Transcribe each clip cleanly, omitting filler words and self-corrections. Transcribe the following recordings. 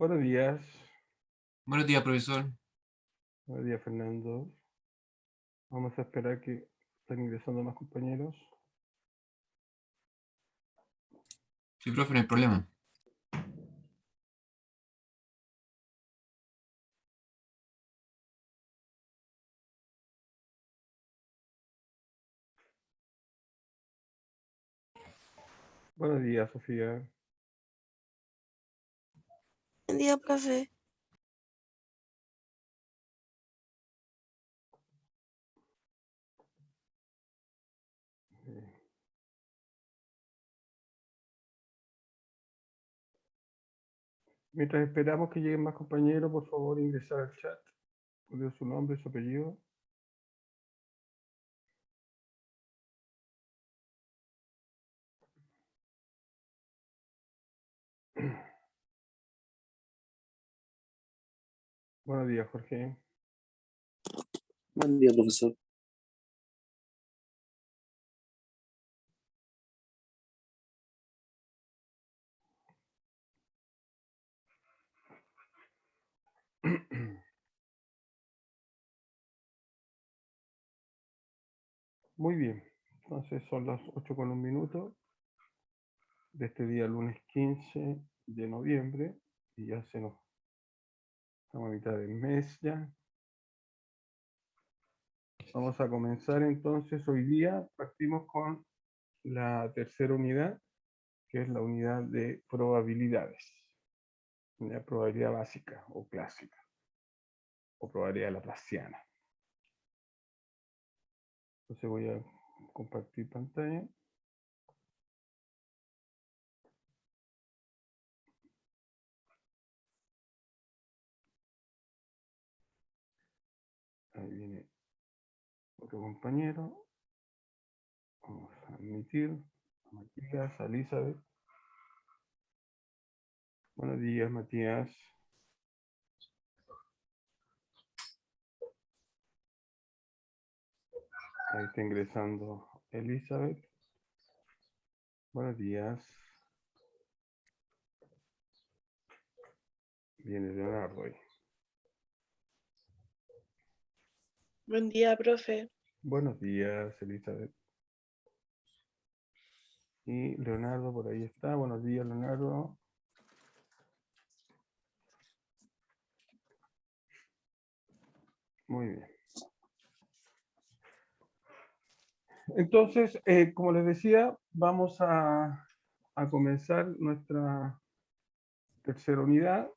Buenos días. Buenos días, profesor. Buenos días, Fernando. Vamos a esperar que estén ingresando más compañeros. Sí, profe, no hay problema. Buenos días, Sofía. Buen día, profe. Eh, Mientras esperamos que lleguen más compañeros, por favor, ingresar al chat. Poner su nombre, su apellido. Buenos días, Jorge. Buen día, profesor. Muy bien. Entonces son las 8:01 de este día, lunes 15 de noviembre. Y ya estamos a mitad del mes ya. Vamos a comenzar entonces hoy día. Partimos con la tercera unidad, que es la unidad de probabilidades. Una probabilidad básica o clásica, o probabilidad laplaciana. Entonces voy a compartir pantalla. Ahí viene otro compañero. Vamos a admitir a Matías, a Elizabeth. Buenos días, Matías. Ahí está ingresando Elizabeth. Buenos días. Viene Leonardo ahí. Buen día, profe. Buenos días, Elizabeth. Y Leonardo por ahí está. Buenos días, Leonardo. Muy bien. Entonces, como les decía, vamos a comenzar nuestra tercera unidad,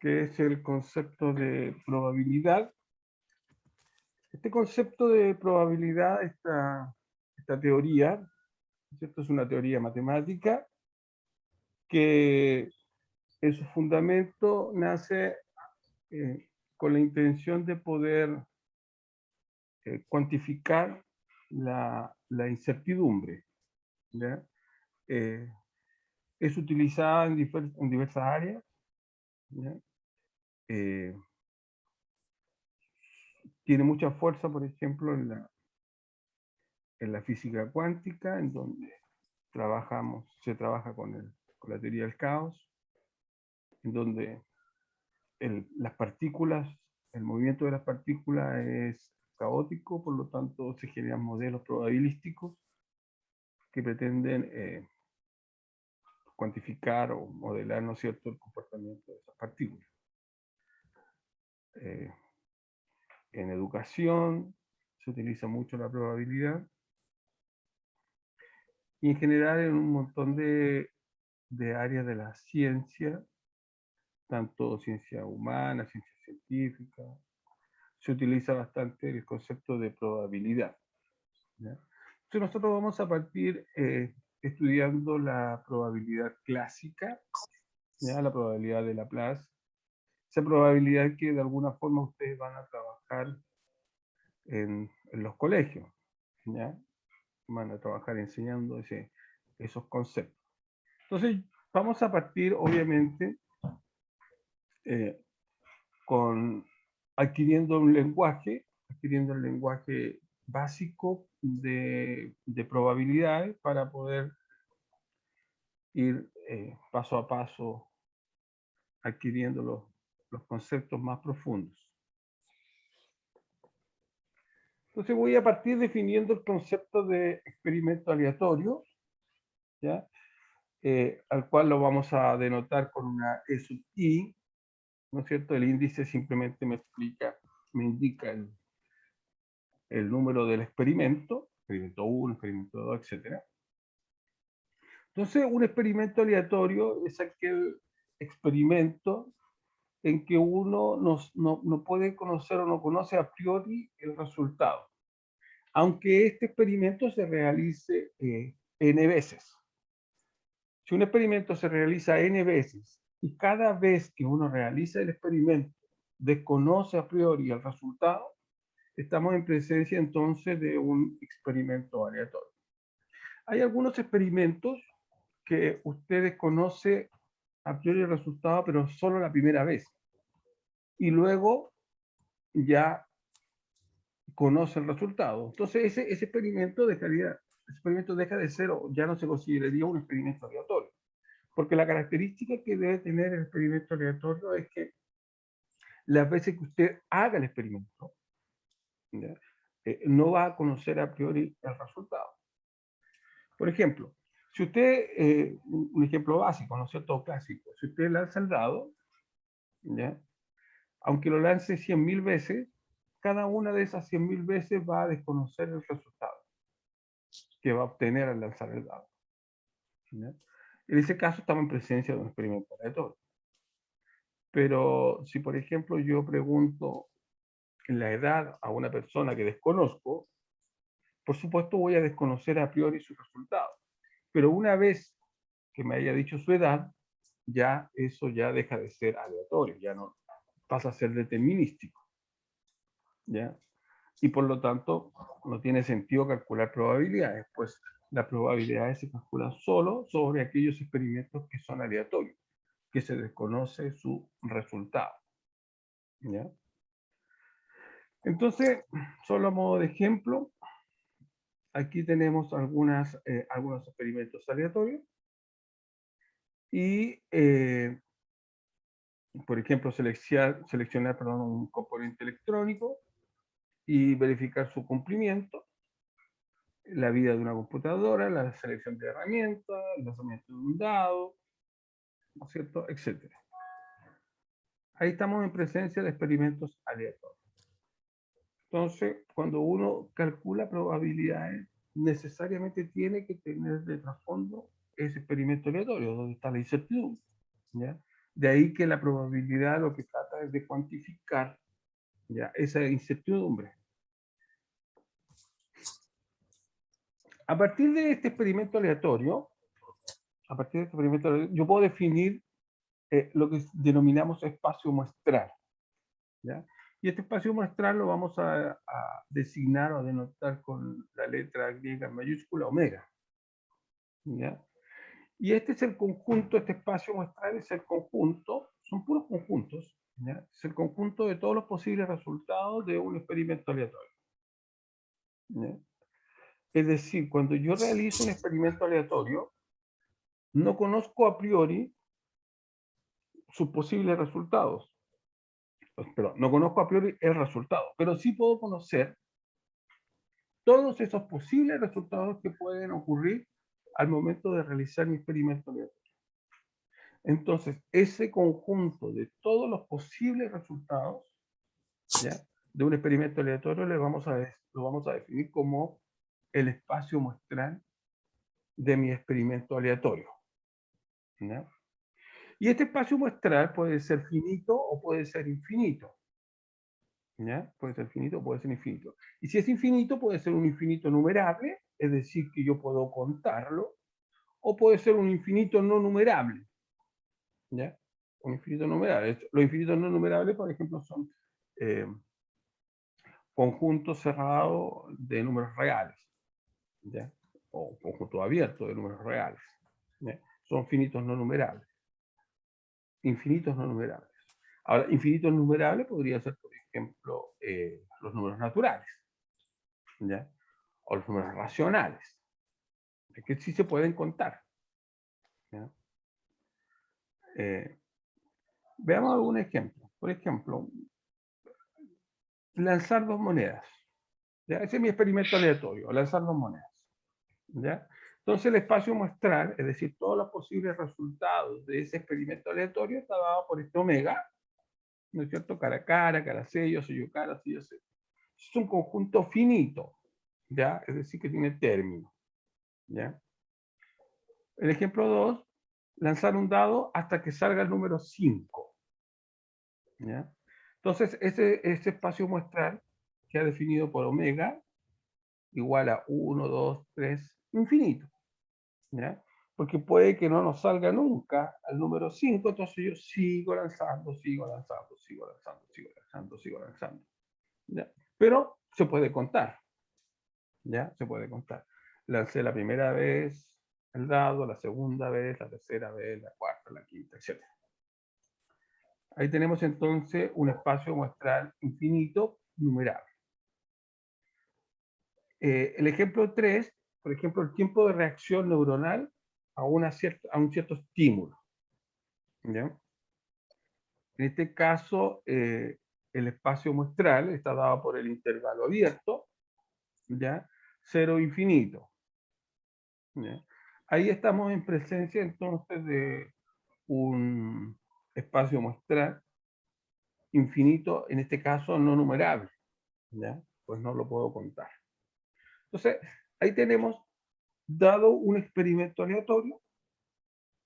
que es el concepto de probabilidad. Este concepto de probabilidad, esta teoría, ¿cierto? Es una teoría matemática que en su fundamento nace con la intención de poder cuantificar la incertidumbre, ¿ya? Es utilizada en diversas áreas, ¿ya? Tiene mucha fuerza, por ejemplo, en la física cuántica, en donde se trabaja con la teoría del caos, en donde las partículas, el movimiento de las partículas es caótico, por lo tanto se generan modelos probabilísticos que pretenden cuantificar o modelar, ¿no es cierto?, el comportamiento de esas partículas. En educación se utiliza mucho la probabilidad y en general en un montón de áreas de la ciencia, tanto ciencia humana, ciencia científica, se utiliza bastante el concepto de probabilidad, ¿ya? Entonces nosotros vamos a partir estudiando la probabilidad clásica, ¿ya? La probabilidad de Laplace, esa probabilidad que de alguna forma ustedes van a trabajar en los colegios, ¿ya? Van a trabajar enseñando esos conceptos. Entonces, vamos a partir, obviamente, adquiriendo el lenguaje básico de probabilidades para poder ir paso a paso adquiriendo los conceptos más profundos. Entonces voy a partir definiendo el concepto de experimento aleatorio, ¿ya? Al cual lo vamos a denotar con una E sub I, ¿no es cierto? El índice simplemente me indica el número del experimento 1, experimento 2, etc. Entonces, un experimento aleatorio es aquel experimento en que uno no puede conocer o no conoce a priori el resultado, aunque este experimento se realice n veces. Si un experimento se realiza n veces y cada vez que uno realiza el experimento desconoce a priori el resultado, estamos en presencia entonces de un experimento aleatorio. Hay algunos experimentos que usted desconoce a priori el resultado, pero solo la primera vez. Y luego ya conoce el resultado. Entonces ese experimento deja de ser, o ya no se consideraría un experimento aleatorio. Porque la característica que debe tener el experimento aleatorio es que las veces que usted haga el experimento, no va a conocer a priori el resultado. Por ejemplo, si usted, un ejemplo básico, ¿no es cierto? Clásico, si usted lanza el dado, ¿ya? Aunque lo lance 100.000 veces, cada una de esas 100.000 veces va a desconocer el resultado que va a obtener al lanzar el dado, ¿ya? En ese caso estamos en presencia de un experimento aleatorio. Pero si, por ejemplo, yo pregunto la edad a una persona que desconozco, por supuesto voy a desconocer a priori su resultado. Pero una vez que me haya dicho su edad, ya eso ya deja de ser aleatorio, ya no pasa a ser determinístico, ¿ya? Y por lo tanto no tiene sentido calcular probabilidades, pues las probabilidades se calculan solo sobre aquellos experimentos que son aleatorios, que se desconoce su resultado, ¿ya? Entonces, solo a modo de ejemplo, aquí tenemos algunos experimentos aleatorios y, por ejemplo, seleccionar un componente electrónico y verificar su cumplimiento, la vida de una computadora, la selección de herramientas, el lanzamiento de un dado, ¿no es cierto?, etcétera. Ahí estamos en presencia de experimentos aleatorios. Entonces, cuando uno calcula probabilidades, necesariamente tiene que tener de trasfondo ese experimento aleatorio, donde está la incertidumbre, ¿ya? De ahí que la probabilidad lo que trata es de cuantificar, ¿ya?, esa incertidumbre. A partir de este experimento aleatorio, yo puedo definir lo que denominamos espacio muestral, ¿ya? Y este espacio muestral lo vamos a designar o a denotar con la letra griega mayúscula omega, ¿ya? Y este es el conjunto, este espacio muestral es el conjunto, son puros conjuntos, ¿ya? Es el conjunto de todos los posibles resultados de un experimento aleatorio, ¿ya? Es decir, cuando yo realizo un experimento aleatorio, no conozco a priori sus posibles resultados. Perdón, no conozco a priori el resultado, pero sí puedo conocer todos esos posibles resultados que pueden ocurrir al momento de realizar mi experimento aleatorio. Entonces, ese conjunto de todos los posibles resultados, ¿ya?, de un experimento aleatorio lo vamos a definir como el espacio muestral de mi experimento aleatorio, ¿ya? Y este espacio muestral puede ser finito o puede ser infinito, ¿ya? Puede ser finito o puede ser infinito. Y si es infinito, puede ser un infinito numerable, es decir, que yo puedo contarlo, o puede ser un infinito no numerable, ¿ya? Un infinito numerable. Los infinitos no numerables, por ejemplo, son conjuntos cerrados de números reales, ¿ya? O conjuntos abiertos de números reales, ¿ya? Son finitos no numerables. Infinitos no numerables. Ahora, infinitos numerables podría ser, por ejemplo, los números naturales, ¿ya? O los números racionales, que sí se pueden contar, ¿ya? Veamos algún ejemplo. Por ejemplo, lanzar dos monedas. ¿Ya? Ese es mi experimento aleatorio, lanzar dos monedas. ¿Ya? Entonces el espacio muestral, es decir, todos los posibles resultados de ese experimento aleatorio está dado por este omega, ¿no es cierto? Cara, cara sello cara, sello. Es un conjunto finito, ¿ya? Es decir, que tiene término, ¿ya? El ejemplo 2, lanzar un dado hasta que salga el número 5, ¿ya? Entonces, ese espacio muestral queda definido por omega igual a 1, 2, 3, infinito, ¿ya? Porque puede que no nos salga nunca al número 5, entonces yo sigo lanzando, sigo lanzando, sigo lanzando, sigo lanzando, sigo lanzando, ¿ya? Pero se puede contar, ¿ya? Se puede contar. Lancé la primera vez el dado, la segunda vez, la tercera vez, la cuarta, la quinta, etc. Ahí tenemos entonces un espacio muestral infinito numerable. El ejemplo 3, por ejemplo, el tiempo de reacción neuronal a un cierto estímulo, ¿ya? En este caso, el espacio muestral está dado por el intervalo abierto, ¿ya? 0 infinito, ¿ya? Ahí estamos en presencia entonces de un espacio muestral infinito, en este caso no numerable, ¿ya? Pues no lo puedo contar. Entonces, ahí tenemos, dado un experimento aleatorio,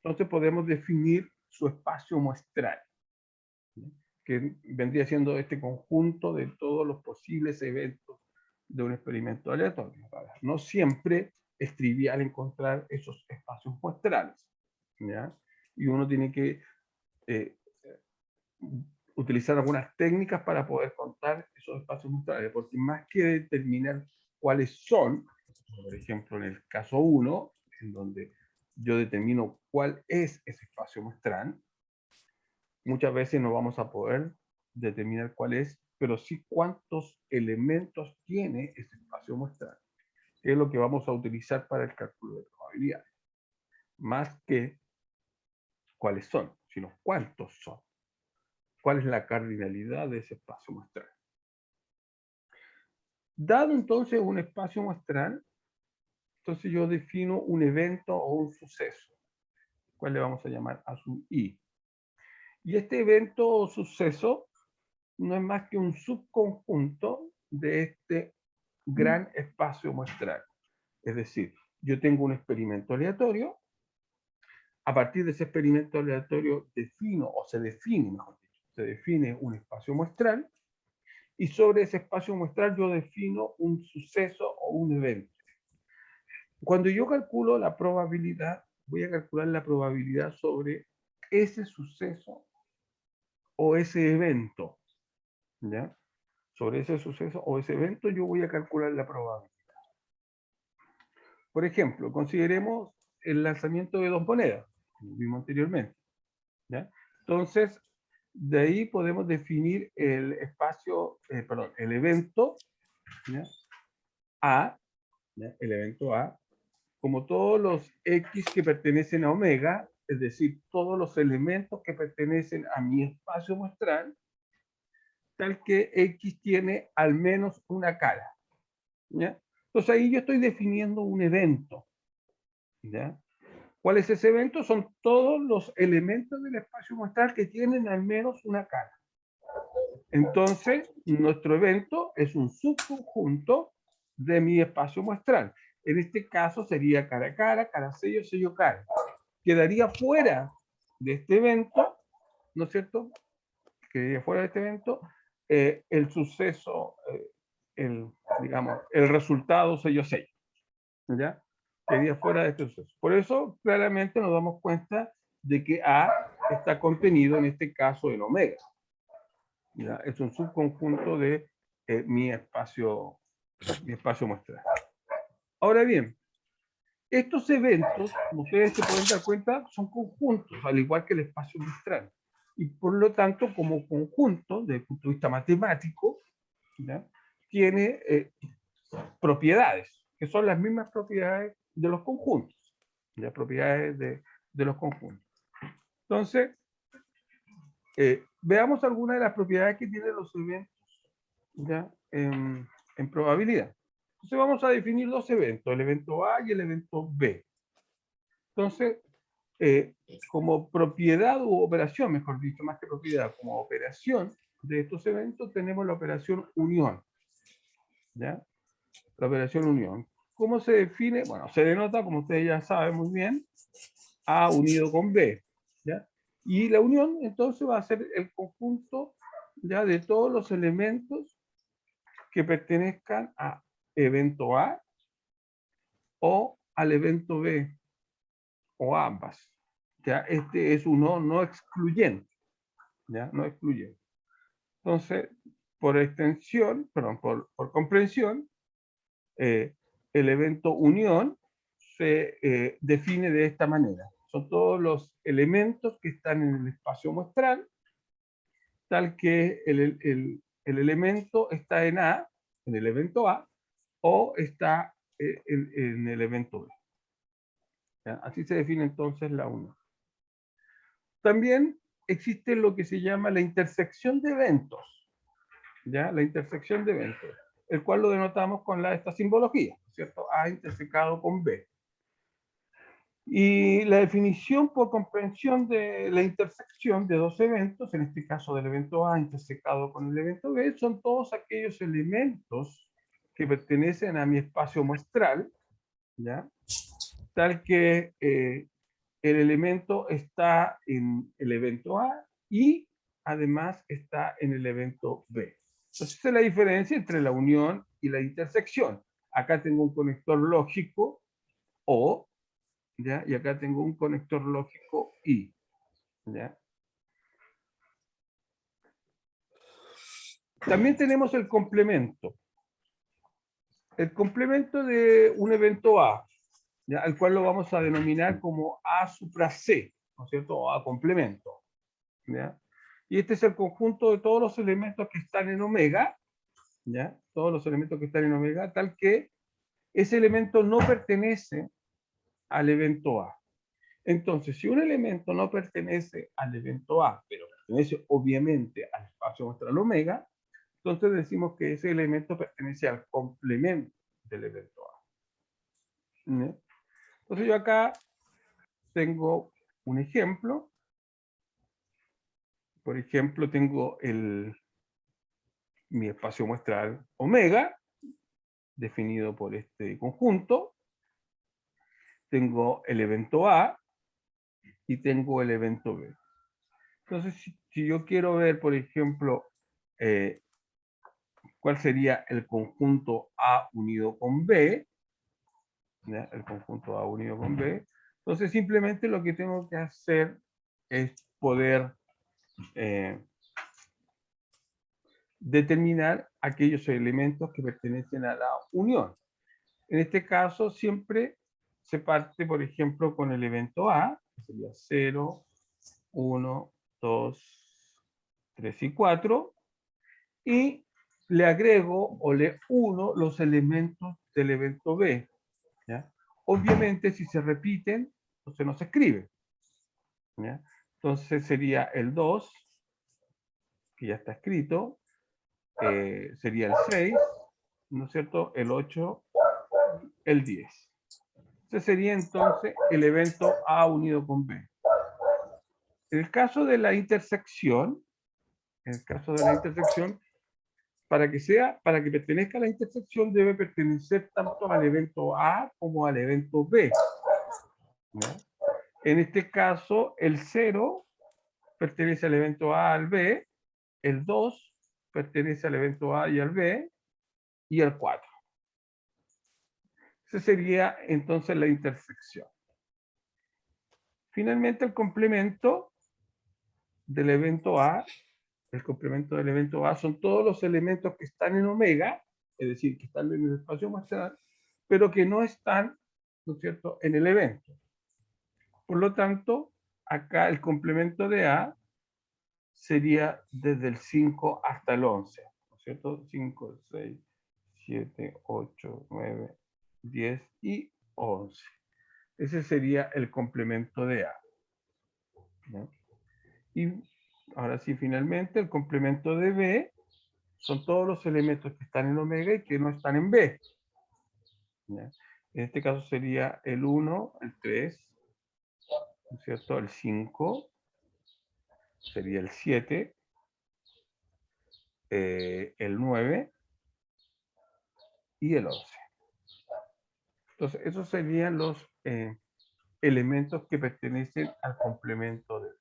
entonces podemos definir su espacio muestral, ¿sí? Que vendría siendo este conjunto de todos los posibles eventos de un experimento aleatorio. No siempre es trivial encontrar esos espacios muestrales, ¿ya? Y uno tiene que utilizar algunas técnicas para poder contar esos espacios muestrales, porque más que determinar cuáles son, por ejemplo, en el caso 1, en donde yo determino cuál es ese espacio muestral, muchas veces no vamos a poder determinar cuál es, pero sí cuántos elementos tiene ese espacio muestral, que es lo que vamos a utilizar para el cálculo de probabilidades, más que cuáles son, sino cuántos son. ¿Cuál es la cardinalidad de ese espacio muestral? Dado entonces un espacio muestral, entonces yo defino un evento o un suceso, cual le vamos a llamar a su I. Y este evento o suceso no es más que un subconjunto de este gran espacio muestral. Es decir, yo tengo un experimento aleatorio, a partir de ese experimento aleatorio defino, o se define, mejor dicho, se define un espacio muestral, y sobre ese espacio muestral yo defino un suceso o un evento. Cuando yo calculo la probabilidad, voy a calcular la probabilidad sobre ese suceso o ese evento, ¿ya? Sobre ese suceso o ese evento yo voy a calcular la probabilidad. Por ejemplo, consideremos el lanzamiento de dos monedas, como vimos anteriormente, ¿ya? Entonces, de ahí podemos definir el espacio, perdón, el evento, ¿ya? A, ¿ya? El evento A, como todos los X que pertenecen a omega, es decir, todos los elementos que pertenecen a mi espacio muestral, tal que X tiene al menos una cara, ¿ya? Entonces ahí yo estoy definiendo un evento, ¿ya? ¿Cuál es ese evento? Son todos los elementos del espacio muestral que tienen al menos una cara. Entonces, nuestro evento es un subconjunto de mi espacio muestral. En este caso sería cara, sello, cara. Quedaría fuera de este evento, ¿no es cierto? Quedaría fuera de este evento el suceso, digamos, el resultado sello, ¿ya? Quedaría fuera de este suceso. Por eso, claramente nos damos cuenta de que A está contenido en este caso en omega, ¿ya? Es un subconjunto de mi espacio muestral. Ahora bien, estos eventos, como ustedes se pueden dar cuenta, son conjuntos, al igual que el espacio muestral. Y por lo tanto, como conjunto, desde el punto de vista matemático, ¿ya? Tiene propiedades, que son las mismas propiedades de los conjuntos, las propiedades de los conjuntos. Entonces, veamos algunas de las propiedades que tienen los eventos ya en probabilidad. Entonces vamos a definir dos eventos, el evento A y el evento B. Entonces, como propiedad u operación, mejor dicho, más que propiedad, como operación de estos eventos tenemos la operación unión. ¿Ya? La operación unión. ¿Cómo se define? Bueno, se denota, como ustedes ya saben muy bien, A unido con B. ¿Ya? Y la unión, entonces, va a ser el conjunto ya de todos los elementos que pertenezcan a evento A o al evento B, o ambas. ¿Ya? Este es un no excluyente. ¿Ya? No excluyente. Entonces, por extensión, perdón, por comprensión, el evento unión se define de esta manera. Son todos los elementos que están en el espacio muestral, tal que el elemento está en A, en el evento A, o está en el evento B. ¿Ya? Así se define entonces la unión. También existe lo que se llama la intersección de eventos. ¿Ya? La intersección de eventos, el cual lo denotamos con esta simbología, ¿cierto? A intersecado con B. Y la definición por comprensión de la intersección de dos eventos, en este caso del evento A intersecado con el evento B, son todos aquellos elementos que pertenecen a mi espacio muestral, ¿ya? Tal que el elemento está en el evento A y además está en el evento B. Entonces, esa es la diferencia entre la unión y la intersección. Acá tengo un conector lógico O, ¿ya? Y acá tengo un conector lógico I, ¿ya? También tenemos el complemento. El complemento de un evento A, ¿ya? Al cual lo vamos a denominar como A supra C, ¿no es cierto? O A complemento, ¿ya? Y este es el conjunto de todos los elementos que están en omega, ¿ya? Todos los elementos que están en omega, tal que ese elemento no pertenece al evento A. Entonces, si un elemento no pertenece al evento A, pero pertenece obviamente al espacio muestral omega, entonces decimos que ese elemento pertenece al complemento del evento A. ¿Sí? Entonces yo acá tengo un ejemplo. Por ejemplo, tengo mi espacio muestral omega, definido por este conjunto. Tengo el evento A y tengo el evento B. Entonces, si yo quiero ver, por ejemplo, cuál sería el conjunto A unido con B, ¿ya? El conjunto A unido con B, entonces simplemente lo que tengo que hacer es poder determinar aquellos elementos que pertenecen a la unión. En este caso siempre se parte, por ejemplo, con el evento A, que sería 0, 1, 2, 3 y 4, y le agrego o le uno los elementos del evento B. ¿Ya? Obviamente, si se repiten, entonces no se escribe. ¿Ya? Entonces sería el 2, que ya está escrito, sería el 6, ¿no es cierto? El 8, el 10. Ese sería entonces el evento A unido con B. En el caso de la intersección, para que pertenezca a la intersección debe pertenecer tanto al evento A como al evento B. ¿Ya? En este caso, el 0 pertenece al evento A al B, el 2 pertenece al evento A y al B, y el 4. Esa sería entonces la intersección. Finalmente, el complemento del evento A, son todos los elementos que están en omega, es decir, que están en el espacio muestral, pero que no están, ¿no es cierto?, en el evento. Por lo tanto, acá el complemento de A sería desde el 5 hasta el 11, ¿no es cierto? 5, 6, 7, 8, 9, 10 y 11. Ese sería el complemento de A. ¿No? Y Ahora sí, finalmente, el complemento de B son todos los elementos que están en omega y que no están en B. ¿Ya? En este caso sería el 1, el 3, ¿no es cierto? El 5, sería el 7, el 9 y el 11. Entonces, esos serían los elementos que pertenecen al complemento de B.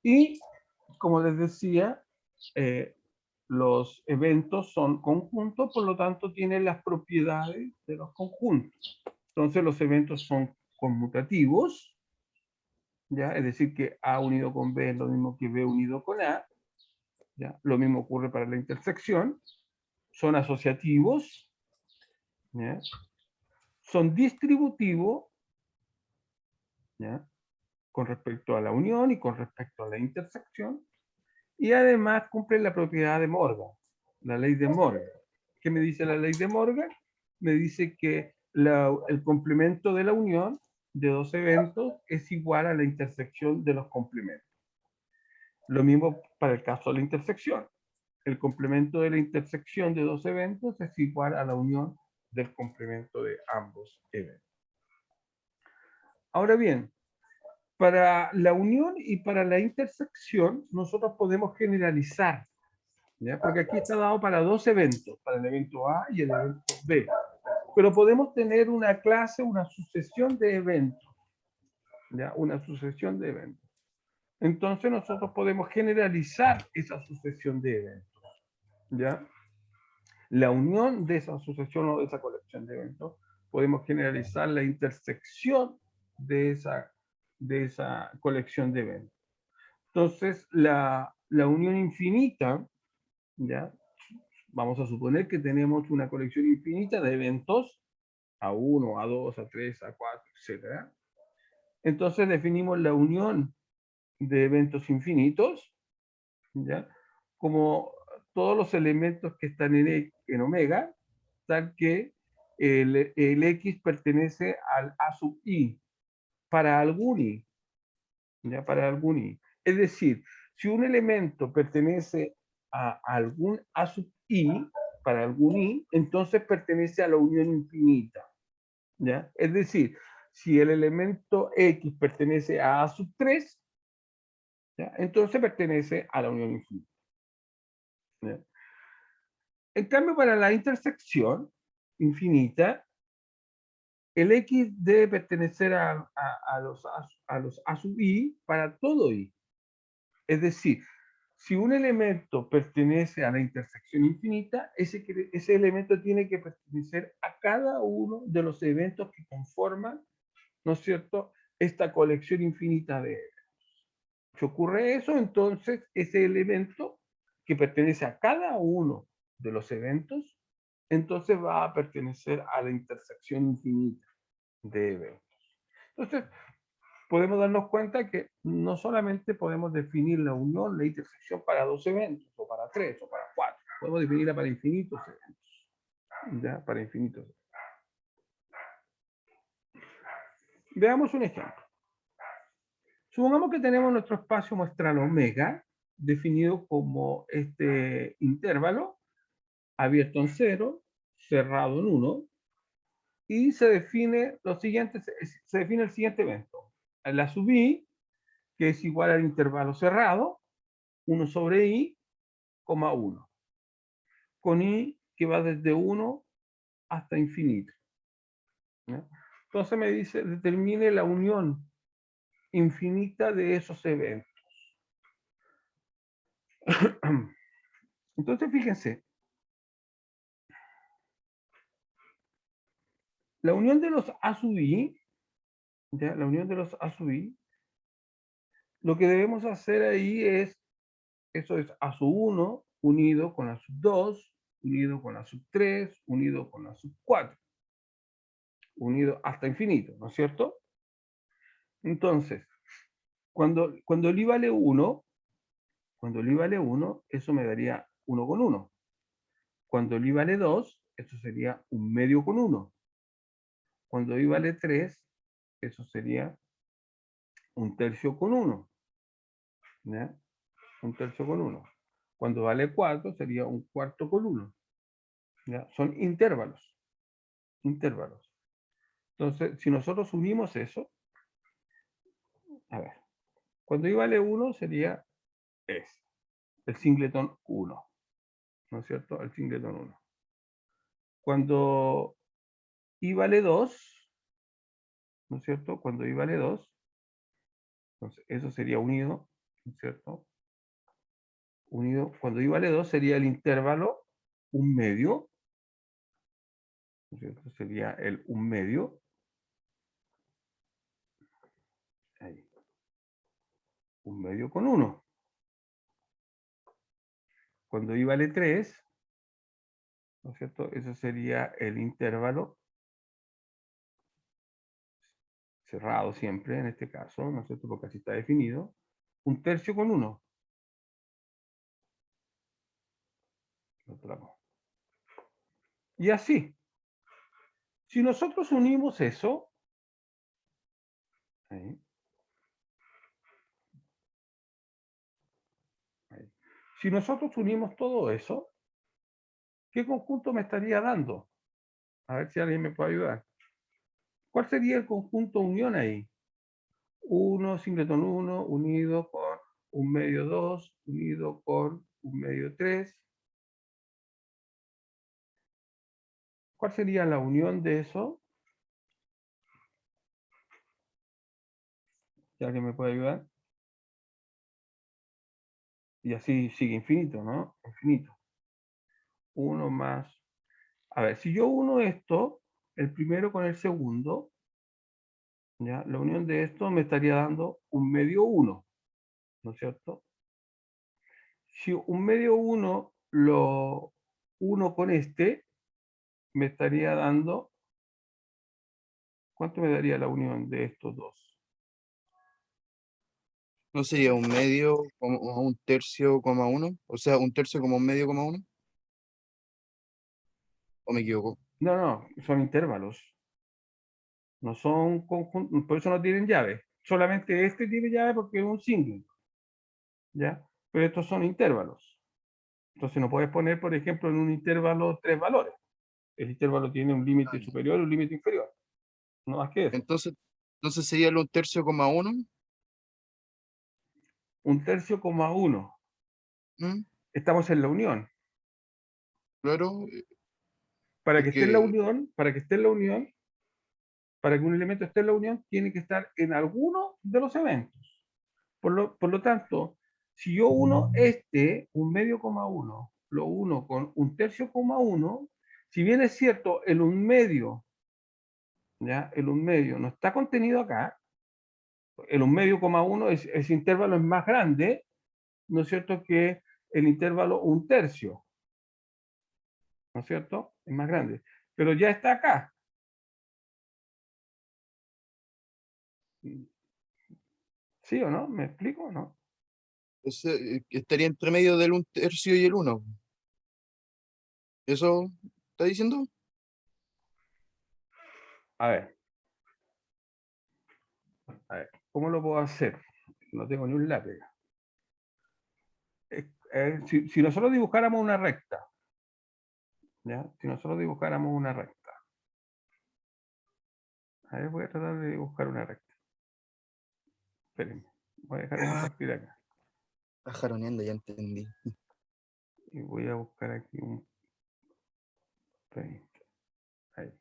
Y, como les decía, los eventos son conjuntos, por lo tanto tienen las propiedades de los conjuntos. Entonces los eventos son conmutativos, ¿ya? Es decir, que A unido con B es lo mismo que B unido con A, ¿ya? Lo mismo ocurre para la intersección. Son asociativos, ¿ya? Son distributivos, ¿ya? Con respecto a la unión y con respecto a la intersección. Y además cumplen la propiedad de Morgan, la ley de Morgan. ¿Qué me dice la ley de Morgan? Me dice que el complemento de la unión de dos eventos es igual a la intersección de los complementos. Lo mismo para el caso de la intersección. El complemento de la intersección de dos eventos es igual a la unión del complemento de ambos eventos. Ahora bien, para la unión y para la intersección, nosotros podemos generalizar, ¿ya? Porque aquí está dado para dos eventos, para el evento A y el evento B. Pero podemos tener una clase, una sucesión de eventos, ¿ya? Una sucesión de eventos. Entonces nosotros podemos generalizar esa sucesión de eventos, ¿ya? La unión de esa sucesión o de esa colección de eventos, podemos generalizar la intersección de esa colección de eventos. Entonces, la unión infinita, ¿ya? Vamos a suponer que tenemos una colección infinita de eventos, A1, A2, A3, A4, etc. Entonces definimos la unión de eventos infinitos, ¿ya? Como todos los elementos que están en omega, tal que el X pertenece al A sub I, para algún I, ¿ya? Para algún I. Es decir, si un elemento pertenece a algún A sub I, para algún I, entonces pertenece a la unión infinita, ¿ya? Es decir, si el elemento X pertenece a A sub 3, ¿ya? Entonces pertenece a la unión infinita, ¿ya? En cambio, para la intersección infinita, el X debe pertenecer a los A sub I para todo I. Es decir, si un elemento pertenece a la intersección infinita, ese elemento tiene que pertenecer a cada uno de los eventos que conforman, ¿no es cierto?, esta colección infinita de eventos. Si ocurre eso, entonces ese elemento que pertenece a cada uno de los eventos, entonces va a pertenecer a la intersección infinita de eventos. Entonces, podemos darnos cuenta que no solamente podemos definir la unión, la intersección para dos eventos, o para tres, o para cuatro. Podemos definirla para infinitos eventos. ¿Ya? Para infinitos eventos. Veamos un ejemplo. Supongamos que tenemos nuestro espacio muestral omega, definido como este intervalo, abierto en 0, cerrado en 1, y se define lo siguiente, se define el siguiente evento. La sub i, que es igual al intervalo cerrado, 1 sobre i, 1, con i que va desde 1 hasta infinito. ¿Ya? Entonces me dice, determine la unión infinita de esos eventos. Entonces fíjense, la unión de los A sub i, ¿ya? La unión de los A sub i, lo que debemos hacer ahí es, eso es A sub 1 unido con A sub 2, unido con A sub 3, unido con A sub 4, unido hasta infinito, ¿no es cierto? Entonces, cuando el i vale 1, eso me daría 1 con 1. Cuando el i vale 2, eso sería un medio con 1. Cuando i vale 3, eso sería un tercio con 1. ¿Ya? Un tercio con 1. Cuando vale 4 sería un cuarto con 1. ¿Ya? Son intervalos. Intervalos. Entonces, si nosotros unimos eso, a ver, cuando i vale 1 sería el singleton 1. ¿No es cierto? El singleton 1. Cuando i vale 2, ¿no es cierto? Cuando i vale 2, entonces eso sería unido, ¿no es cierto? Unido, cuando i vale 2 sería el intervalo 1/2, ¿no es cierto? Sería el 1/2. Ahí. 1/2 con 1. Cuando i vale 3, ¿no es cierto? Eso sería el intervalo cerrado siempre, en este caso, ¿no es cierto? Porque así está definido. Un tercio con 1. Y así. Si nosotros unimos eso, ahí, ahí. Si nosotros unimos todo eso, ¿qué conjunto me estaría dando? A ver si alguien me puede ayudar. ¿Cuál sería el conjunto unión ahí? 1, singleton 1, unido con 1/2 2, unido con 1/2 3. ¿Cuál sería la unión de eso? ¿Si alguien me puede ayudar? Y así sigue infinito, ¿no? Infinito. 1 más. A ver, si yo uno esto, el primero con el segundo, ¿ya? La unión de esto me estaría dando 1/2 1, ¿no es cierto? Si 1/2 1 lo uno con este, me estaría dando, ¿cuánto me daría la unión de estos dos? ¿No sería un medio como un tercio, coma uno? O sea, un tercio como un medio, coma uno. ¿O me equivoco? No, no, son intervalos. No son conjuntos, por eso no tienen llave. Solamente este tiene llave porque es un single, ¿ya? Pero estos son intervalos. Entonces no puedes poner, por ejemplo, en un intervalo 3 valores. El intervalo tiene un límite Ah, ya. superior y un límite inferior. No más que eso. Entonces sería el un tercio, coma uno. Un tercio coma 1. ¿Mm? Estamos en la unión. Claro, Para es que esté en la que unión, para que esté en la unión, para que un elemento esté en la unión, tiene que estar en alguno de los eventos. Por lo tanto, si yo uno este, 1/2,1, lo uno con 1/3,1, si bien es cierto, el 1/2, ¿ya? El 1/2 no está contenido acá, el 1/2,1 ese intervalo es más grande, ¿no es cierto?, que el intervalo 1/3, ¿no es cierto? Es más grande, pero ya está acá. ¿Sí o no? ¿Me explico o no? que estaría entre medio del un tercio y el uno. ¿Eso está diciendo? A ver, ¿cómo lo puedo hacer? No tengo ni un lápiz. Si nosotros dibujáramos una recta, ¿ya? Si nosotros dibujáramos una recta. A ver, voy a tratar de dibujar una recta. Espérenme, voy a dejar de Ah, compartir acá. está jaroneando, ya entendí. Y voy a buscar aquí un 30. Ahí.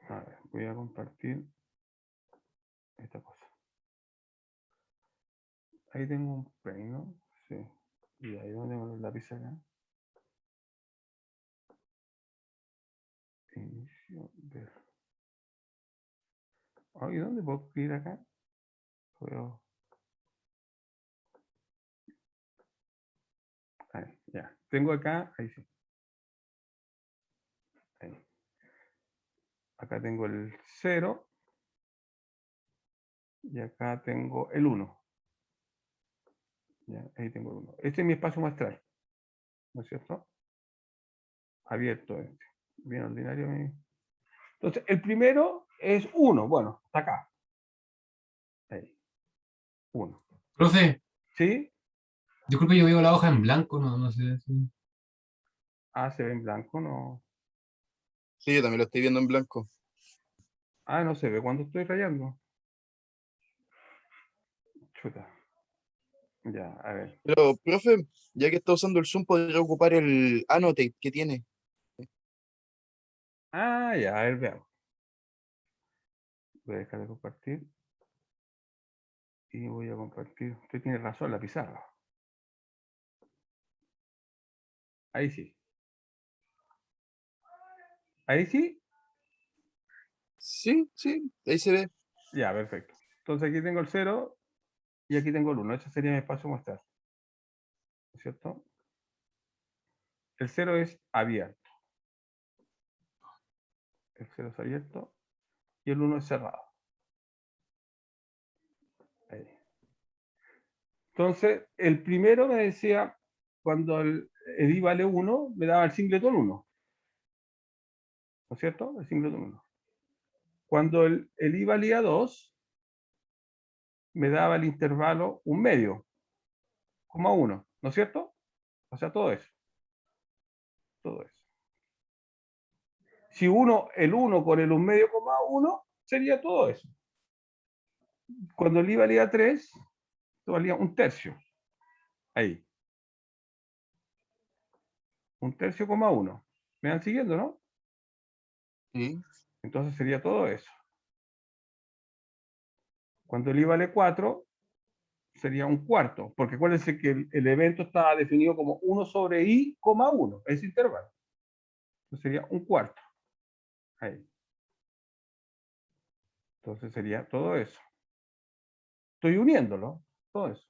A ver, voy a compartir esta cosa. Ahí tengo un pen, ¿no? Sí. Y ahí donde tengo los lápices acá. Inicio ver. ¿Y dónde puedo escribir acá? Puedo. Ahí, ya. Tengo acá, ahí sí. Ahí. Acá tengo el 0 y acá tengo el 1. ¿Ya? Ahí tengo el 1. Este es mi espacio muestral, ¿no es cierto? Abierto este. Bien ordinario. Entonces, el primero es 1. Bueno, está acá. Ahí. 1. Profe, ¿Sí? disculpe, yo veo la hoja en blanco, no sé si... Ah, se ve en blanco, no. Sí, yo también lo estoy viendo en blanco. Ah, no se ve cuando estoy rayando. Chuta. Ya, a ver. Pero, profe, ya que está usando el Zoom, podría ocupar el Annotate que tiene. Ah, ya, a ver, veamos. Voy a dejar de compartir. Y voy a compartir. Usted tiene razón, la pizarra. Ahí sí. Ahí sí. Sí, sí, ahí se ve. Ya, perfecto. Entonces aquí tengo el 0 y aquí tengo el 1. Ese sería mi espacio muestral. ¿No es cierto? El 0 es abierto. El 0 es abierto y el 1 es cerrado. Ahí. Entonces, el primero me decía, cuando el I vale 1, me daba el singleton 1. ¿No es cierto? El singleton 1. Cuando el I valía 2, me daba el intervalo 1/2, coma 1. ¿No es cierto? O sea, todo eso. Todo eso. Si el 1 con el 1/2, coma 1, sería todo eso. Cuando el I valía 3, esto valía 1/3. Ahí. 1/3, coma 1. ¿Me van siguiendo, no? Sí. Entonces sería todo eso. Cuando el I vale 4, sería 1/4, porque acuérdense que el evento estaba definido como 1 sobre I, coma 1, ese intervalo. Entonces sería 1/4. Ahí. Entonces sería todo eso. Estoy uniéndolo, todo eso.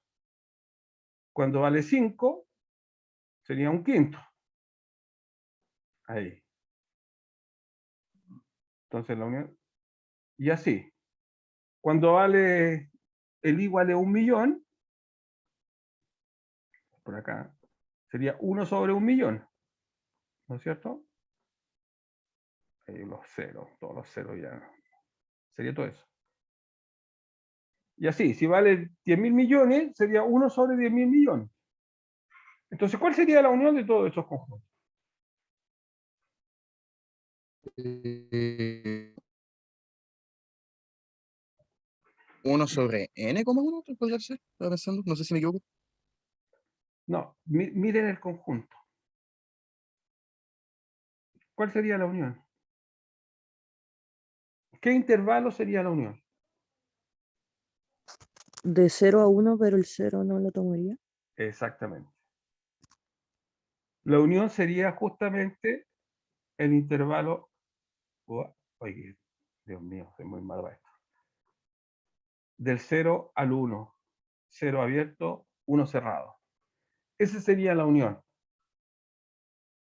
Cuando vale 5, sería 1/5. Ahí. Entonces la unión. Y así. Cuando vale el I vale 1.000.000, por acá, sería 1 sobre 1.000.000. ¿No es cierto? Ahí los ceros, todos los ceros ya. Sería todo eso. Y así, si vale 10.000 millones, sería 1 sobre 10.000 millones. Entonces, ¿cuál sería la unión de todos estos conjuntos? Eh, 1 sobre n, como 1, podría ser. Estaba pensando, no sé si me equivoco. No, miren el conjunto. ¿Cuál sería la unión? ¿Qué intervalo sería la unión? De 0 a 1, pero el 0 no lo tomaría. Exactamente. La unión sería justamente el intervalo. Oye, Dios mío, soy muy malo para esto. Del 0 al 1. 0 abierto, 1 cerrado. Esa sería la unión.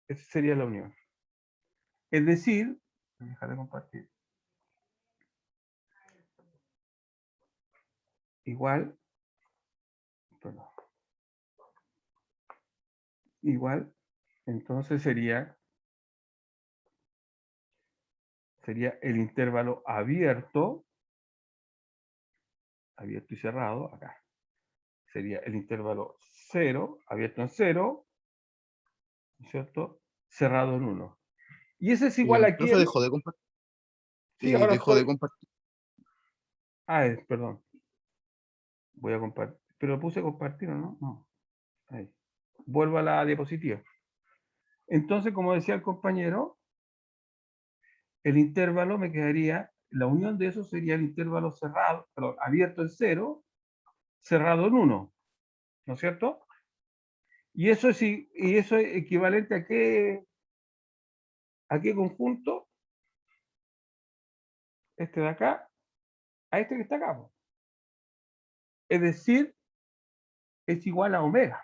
Esa sería la unión. Es decir, voy a dejar de compartir. Igual, perdón. Igual, entonces sería el intervalo abierto y cerrado, acá. Sería el intervalo 0, abierto en 0, ¿cierto? Cerrado en 1. Y ese es igual a Profe, quién. dejó de compartir. Sí, ahora Dejó de estoy. compartir. Perdón. Voy a compartir. Pero puse compartir, ¿o no? No. Ahí. Vuelvo a la diapositiva. Entonces, como decía el compañero, el intervalo me quedaría, la unión de eso sería el intervalo cerrado, perdón, abierto en 0, cerrado en 1. ¿No es cierto? Y eso es equivalente ¿a qué conjunto? Este de acá, a este que está acá. Es decir, es igual a omega.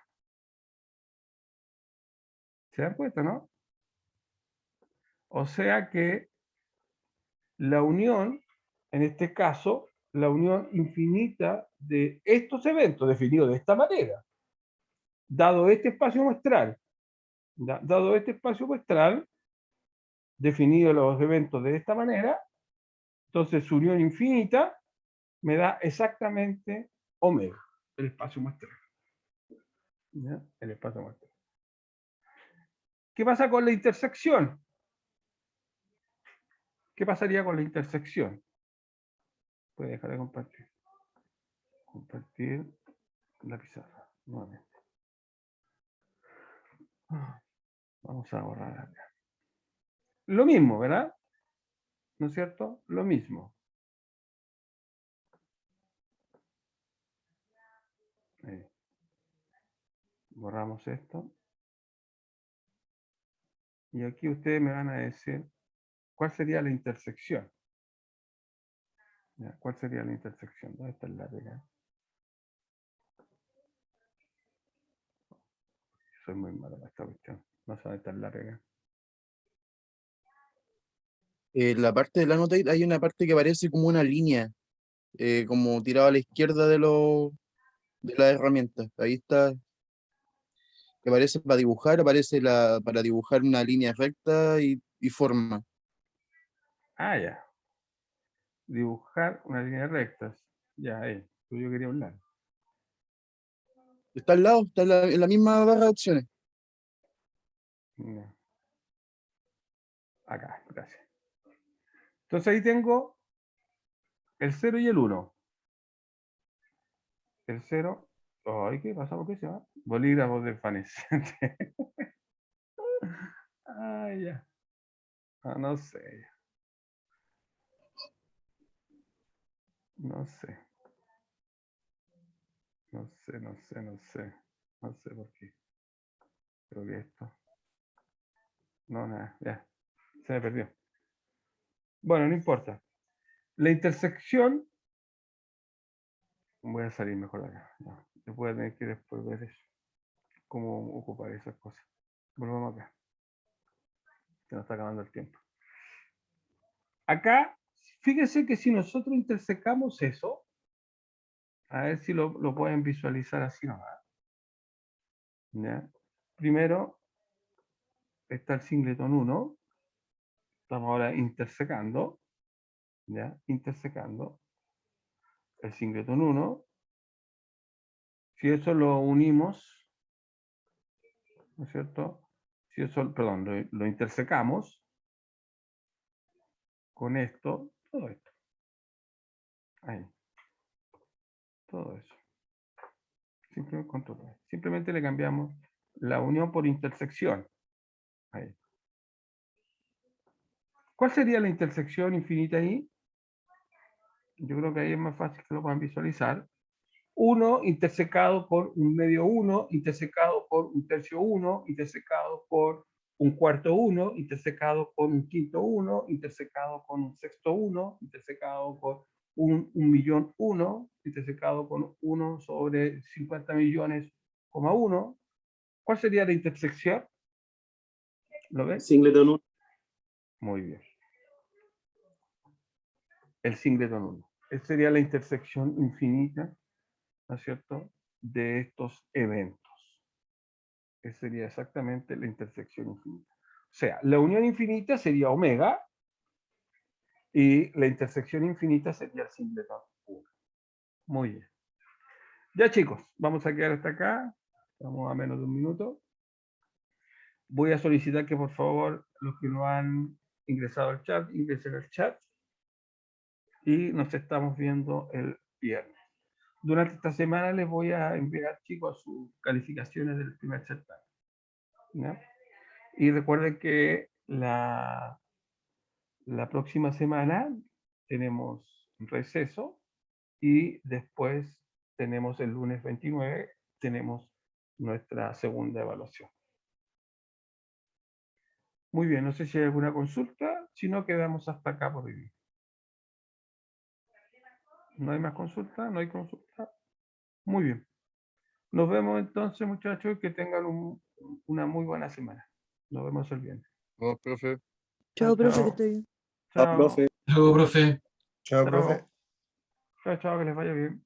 ¿Se dan cuenta, no? O sea que la unión, en este caso, la unión infinita de estos eventos, definidos de esta manera, dado este espacio muestral, definido los eventos de esta manera, entonces su unión infinita me da exactamente omega, el espacio muestral. ¿Ya? El espacio muestral. ¿Qué pasa con la intersección? ¿Qué pasaría con la intersección? Puede dejar de compartir. Compartir la pizarra nuevamente. Vamos a borrar acá. Lo mismo, ¿verdad? ¿No es cierto? Lo mismo. Ahí. Borramos esto. Y aquí ustedes me van a decir cuál sería la intersección. ¿Ya? ¿Cuál sería la intersección? ¿Dónde está el lápiz? Soy muy malo para esta cuestión. No sé dónde está el lápiz. En la parte del annotate hay una parte que parece como una línea, como tirada a la izquierda de la herramienta. Ahí está, que aparece para dibujar, para dibujar una línea recta y forma. Ah, ya. Dibujar una línea recta. Ya, ahí. Yo quería un lado. Está al lado, está en la misma barra de opciones. Ya. Acá, gracias. Entonces ahí tengo el 0 y el 1. El 0. Ay, ¿qué pasa? ¿Por qué se va? Bolígrafo desvaneciente. Ah, ya. Ah, no sé. No sé. No sé, no sé, no sé. No sé por qué. Creo que esto. No, nada, ya. Se me perdió. Bueno, no importa. La intersección. Voy a salir mejor de acá. Ya. Yo voy a tener que después ver eso. Cómo ocupar esas cosas. Volvamos acá. Se nos está acabando el tiempo. Acá, fíjense que si nosotros intersecamos eso, a ver si lo pueden visualizar así nomás. ¿Ya? Primero está el singleton 1. Estamos ahora intersecando. ¿Ya? Intersecando el singleton 1. Si eso lo unimos, ¿no es cierto? Si eso, perdón, lo intersecamos con esto, todo esto. Ahí. Todo eso. Simplemente le cambiamos la unión por intersección. Ahí. ¿Cuál sería la intersección infinita ahí? Yo creo que ahí es más fácil que lo puedan visualizar. 1 intersecado por un medio 1, intersecado por un tercio 1, intersecado por un cuarto 1, intersecado con un quinto 1, intersecado con un sexto 1, intersecado por un millón 1, intersecado con 1 sobre 50 millones, 1. ¿Cuál sería la intersección? ¿Lo ven? Singleton 1. Muy bien. El singleton 1. Esa sería la intersección infinita, ¿no es cierto?, de estos eventos. Esa sería exactamente la intersección infinita. O sea, la unión infinita sería omega y la intersección infinita sería el singleton 1. Muy bien. Ya, chicos, vamos a quedar hasta acá. Estamos a menos de un minuto. Voy a solicitar que por favor los que no han ingresado al chat, ingresen al chat. Y nos estamos viendo el viernes. Durante esta semana les voy a enviar, chicos, sus calificaciones del primer certamen. ¿Ya? Y recuerden que la próxima semana tenemos receso y después tenemos el lunes 29, tenemos nuestra segunda evaluación. Muy bien, no sé si hay alguna consulta, si no quedamos hasta acá por hoy día. ¿No hay más consulta? ¿No hay consulta? Muy bien. Nos vemos entonces, muchachos, que tengan una muy buena semana. Nos vemos el viernes. Vamos, profe. Chao, profe, que chao. esté bien. Chao, Chao. profe. Luego, profe. Chao, Chao. profe. Chao, chao, que les vaya bien.